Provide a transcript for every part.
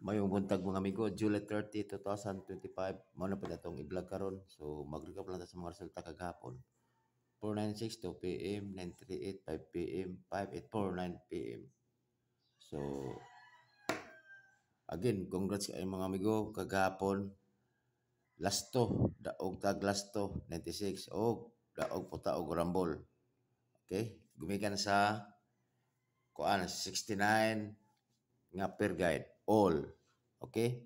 Mayong buntag mga amigo, July 30, 2025. Mao na pud atong i-vlog karon. So mag-recap lang ta sa mga resulta kagahapon. 4:96 2 PM, 9:38 5 PM, 5:84 9 PM. So again, congrats kay mga amigo kagahapon. Lasto, daog tag lasto 96 og daog puta og rambol. Okay? Gumikan sa kuan 69 nga per guide all. Okay?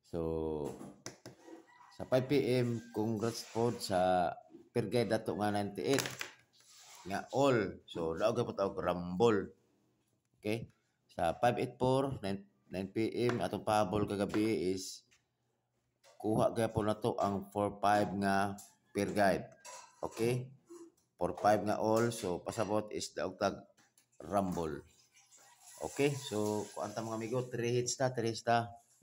So sa 5 PM, congrats po sa per guide dato nga 98 nga all. So daog po tawag rambol. Okay? Sa 584 9 PM atong pahabol kagabi is kuha gyapon nato ang 45 nga per guide. Okay? 45 nga all, so pasabot is daog tag rumble. Okay? So kuanta mga amigo, 3 hits ta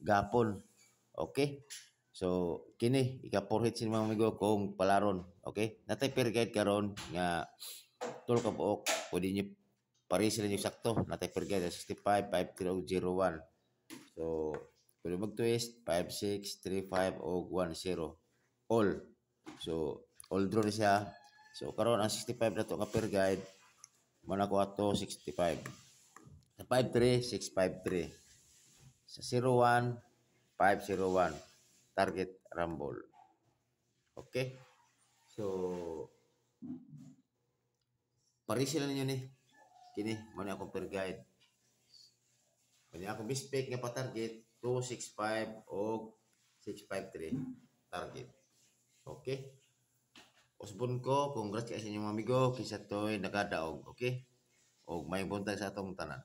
gapon. Okay? So kini ika 4 hits ni mga amigo kung palaron. Okay? Natay per guide karon nga tul ka buok, pwede niyo pares sila niyo sakto. Natay per guide 65 5301. So pwede mag-twist 5 6 3 5 o 1 0 all. So all draw na siya. So karon ang 65 na to nga per guide mana ko ato 65. Sa 53 653. Sa 01 501 target rumble. Okay? So pares sila ninyo ni. Kini mo na akong per guide. Kanya akong bispec nga pa target 265 o 653 target. Okay? Usbon ko, congrats sa inyong mga amigo, kisa to'y nakadaog, okay? O may buntag sa atong tanan.